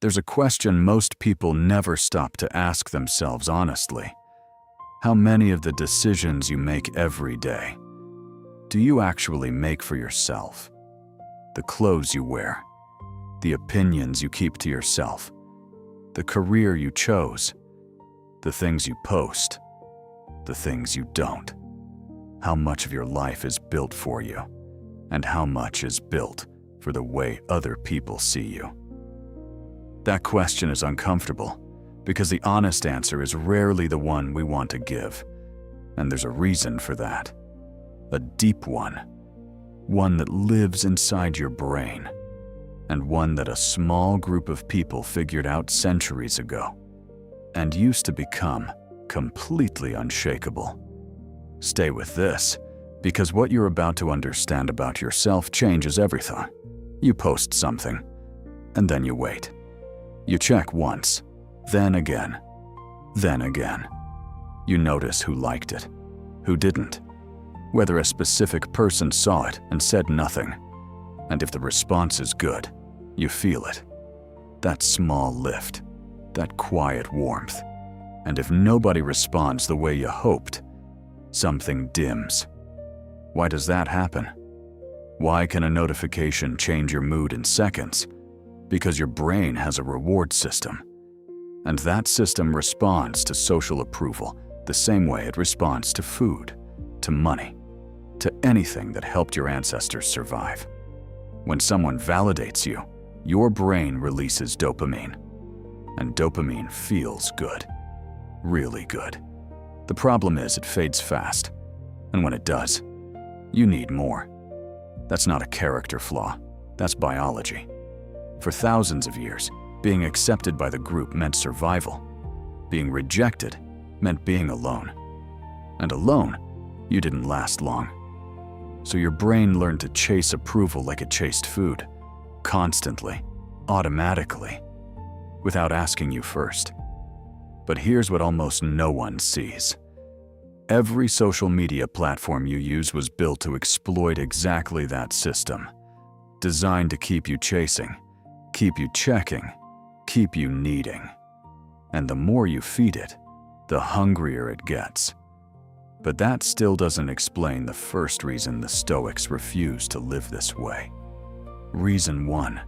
There's a question most people never stop to ask themselves honestly. How many of the decisions you make every day do you actually make for yourself? The clothes you wear, the opinions you keep to yourself, the career you chose, the things you post, the things you don't. How much of your life is built for you, and how much is built for the way other people see you? That question is uncomfortable because the honest answer is rarely the one we want to give, and there's a reason for that. A deep one that lives inside your brain, and one that a small group of people figured out centuries ago and used to become completely unshakable. Stay with this, because what you're about to understand about yourself changes everything. You post something, and then you wait. You check once, then again, then again. You notice who liked it, who didn't, whether a specific person saw it and said nothing. And if the response is good, you feel it. That small lift, that quiet warmth. And if nobody responds the way you hoped, something dims. Why does that happen? Why can a notification change your mood in seconds? Because your brain has a reward system. And that system responds to social approval the same way it responds to food, to money, to anything that helped your ancestors survive. When someone validates you, your brain releases dopamine. And dopamine feels good, really good. The problem is it fades fast, and when it does, you need more. That's not a character flaw, that's biology. For thousands of years, being accepted by the group meant survival. Being rejected meant being alone. And alone, you didn't last long. So your brain learned to chase approval like it chased food, constantly, automatically, without asking you first. But here's what almost no one sees. Every social media platform you use was built to exploit exactly that system, designed to keep you chasing, keep you checking, keep you needing. And the more you feed it, the hungrier it gets. But that still doesn't explain the first reason the Stoics refuse to live this way. Reason 1.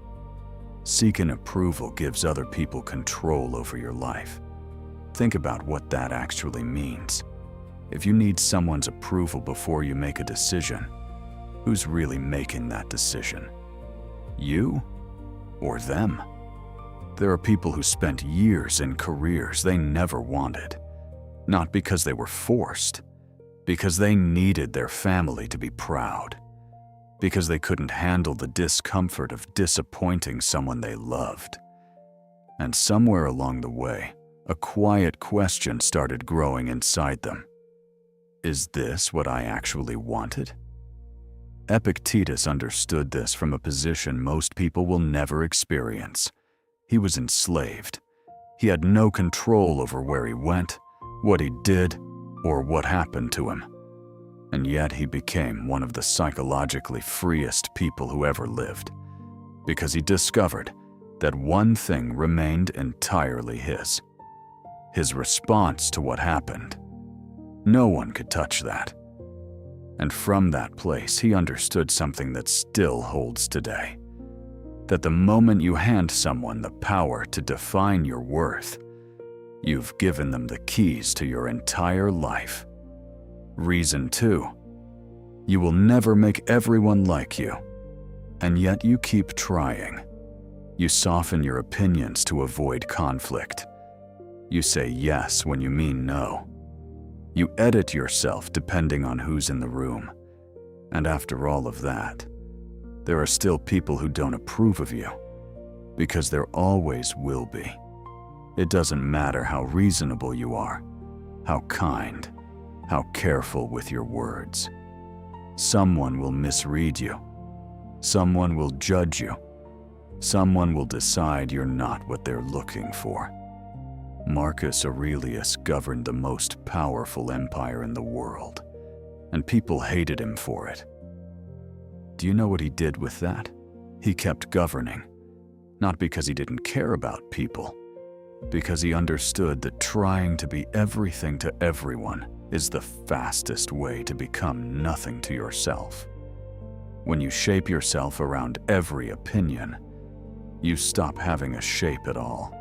Seeking approval gives other people control over your life. Think about what that actually means. If you need someone's approval before you make a decision, who's really making that decision? You or them? There are people who spent years in careers they never wanted, not because they were forced, because they needed their family to be proud, because they couldn't handle the discomfort of disappointing someone they loved. And somewhere along the way, a quiet question started growing inside them. Is this what I actually wanted? Epictetus understood this from a position most people will never experience. He was enslaved. He had no control over where he went, what he did, or what happened to him. And yet he became one of the psychologically freest people who ever lived, because he discovered that one thing remained entirely his response to what happened. No one could touch that. And from that place, he understood something that still holds today. That the moment you hand someone the power to define your worth, you've given them the keys to your entire life. Reason 2. You will never make everyone like you, and yet you keep trying. You soften your opinions to avoid conflict. You say yes when you mean no. You edit yourself depending on who's in the room. And after all of that, there are still people who don't approve of you, because there always will be. It doesn't matter how reasonable you are, how kind, how careful with your words. Someone will misread you. Someone will judge you. Someone will decide you're not what they're looking for. Marcus Aurelius governed the most powerful empire in the world, and people hated him for it. Do you know what he did with that? He kept governing, Not because he didn't care about people, because he understood that trying to be everything to everyone is the fastest way to become nothing to yourself. When you shape yourself around every opinion, you stop having a shape at all.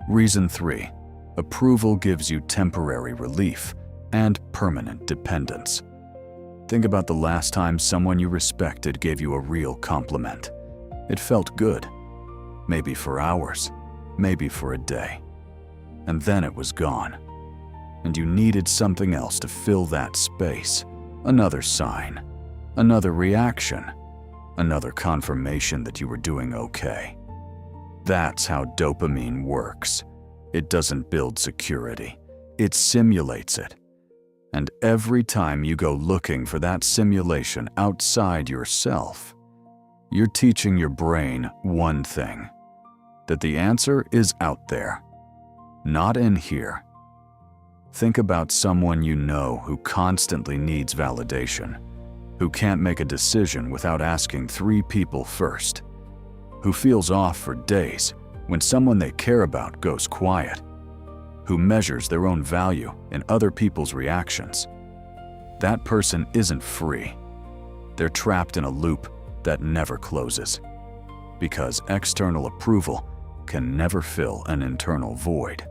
Reason 3. Approval gives you temporary relief and permanent dependence. Think about the last time someone you respected gave you a real compliment. It felt good. Maybe for hours, maybe for a day. And then it was gone. And you needed something else to fill that space. Another sign, another reaction, another confirmation that you were doing okay. That's how dopamine works. It doesn't build security. It simulates it. And every time you go looking for that simulation outside yourself, you're teaching your brain one thing: that the answer is out there, not in here. Think about someone you know who constantly needs validation, who can't make a decision without asking 3 people first, who feels off for days when someone they care about goes quiet, who measures their own value in other people's reactions. That person isn't free. They're trapped in a loop that never closes, because external approval can never fill an internal void.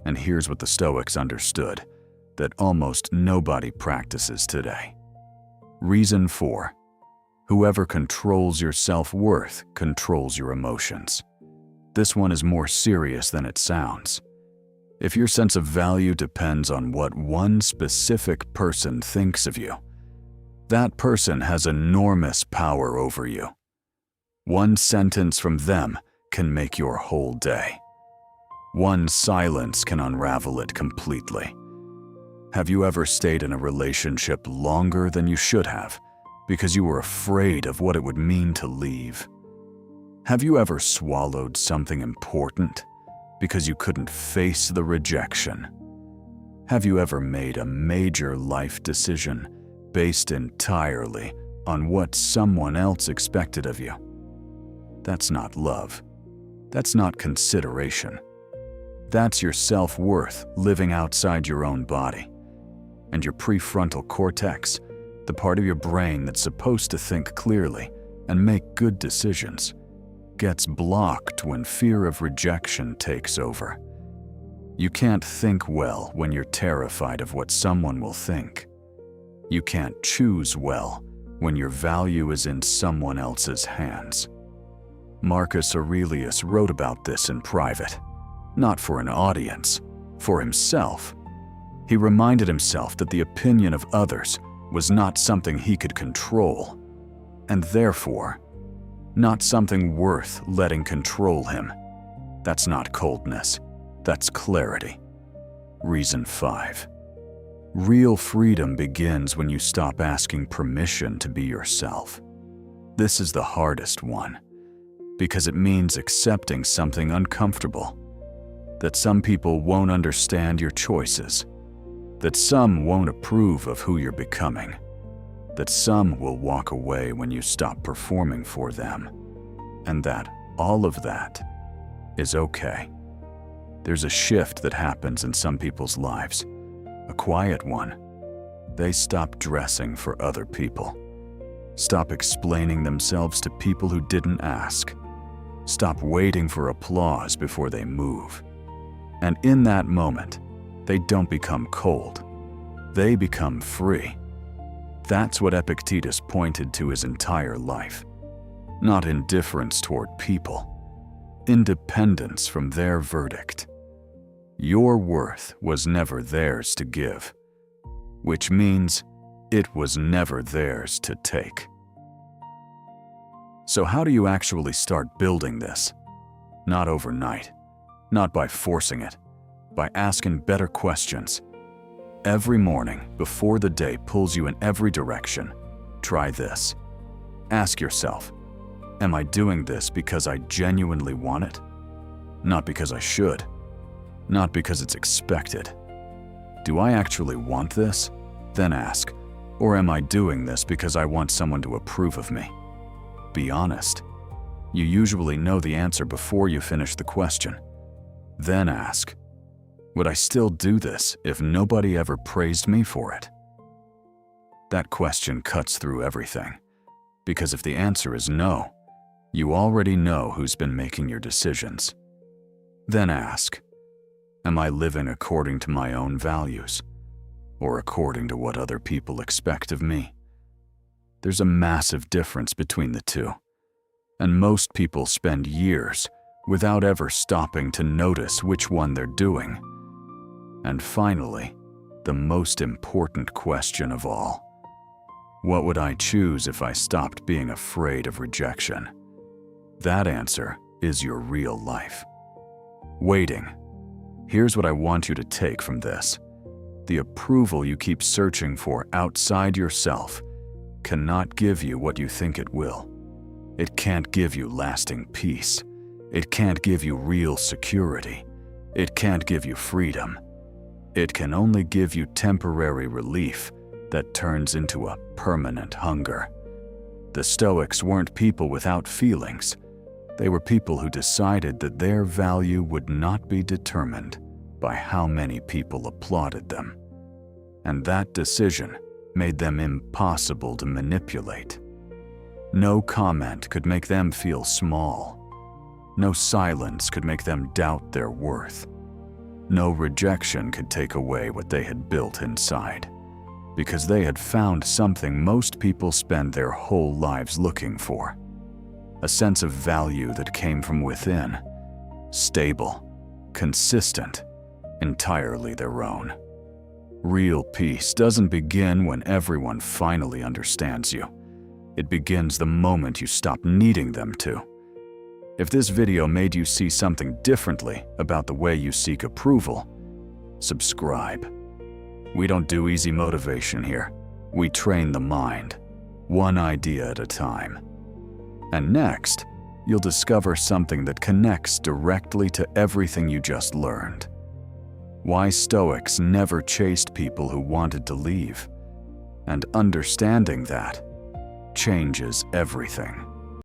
And here's what the Stoics understood that almost nobody practices today. Reason 4. Whoever controls your self-worth controls your emotions. This one is more serious than it sounds. If your sense of value depends on what one specific person thinks of you, that person has enormous power over you. One sentence from them can make your whole day. One silence can unravel it completely. Have you ever stayed in a relationship longer than you should have because you were afraid of what it would mean to leave? Have you ever swallowed something important because you couldn't face the rejection? Have you ever made a major life decision based entirely on what someone else expected of you? That's not love. That's not consideration. That's your self-worth living outside your own body. And your prefrontal cortex, the part of your brain that's supposed to think clearly and make good decisions, gets blocked when fear of rejection takes over. You can't think well when you're terrified of what someone will think. You can't choose well when your value is in someone else's hands. Marcus Aurelius wrote about this in private, not for an audience, for himself. He reminded himself that the opinion of others was not something he could control, and therefore, not something worth letting control him. That's not coldness, that's clarity. Reason 5. Real freedom begins when you stop asking permission to be yourself. This is the hardest one, because it means accepting something uncomfortable. That some people won't understand your choices. That some won't approve of who you're becoming. That some will walk away when you stop performing for them. And that all of that is okay. There's a shift that happens in some people's lives, a quiet one. They stop dressing for other people. Stop explaining themselves to people who didn't ask. Stop waiting for applause before they move. And in that moment, they don't become cold. They become free. That's what Epictetus pointed to his entire life. Not indifference toward people, independence from their verdict. Your worth was never theirs to give, which means it was never theirs to take. So how do you actually start building this? Not overnight, not by forcing it, by asking better questions. Every morning, before the day pulls you in every direction, try this. Ask yourself, am I doing this because I genuinely want it? Not because I should. Not because it's expected. Do I actually want this? Then ask, or am I doing this because I want someone to approve of me? Be honest. You usually know the answer before you finish the question. Then ask, would I still do this if nobody ever praised me for it? That question cuts through everything, because if the answer is no, you already know who's been making your decisions. Then ask, am I living according to my own values, or according to what other people expect of me? There's a massive difference between the two, and most people spend years without ever stopping to notice which one they're doing. And finally, the most important question of all. What would I choose if I stopped being afraid of rejection? That answer is your real life. Waiting. Here's what I want you to take from this. The approval you keep searching for outside yourself cannot give you what you think it will. It can't give you lasting peace. It can't give you real security. It can't give you freedom. It can only give you temporary relief that turns into a permanent hunger. The Stoics weren't people without feelings. They were people who decided that their value would not be determined by how many people applauded them. And that decision made them impossible to manipulate. No comment could make them feel small. No silence could make them doubt their worth. No rejection could take away what they had built inside, because they had found something most people spend their whole lives looking for. A sense of value that came from within, stable, consistent, entirely their own. Real peace doesn't begin when everyone finally understands you. It begins the moment you stop needing them to. If this video made you see something differently about the way you seek approval, subscribe. We don't do easy motivation here. We train the mind, one idea at a time. And next, you'll discover something that connects directly to everything you just learned. Why Stoics never chased people who wanted to leave. And understanding that changes everything.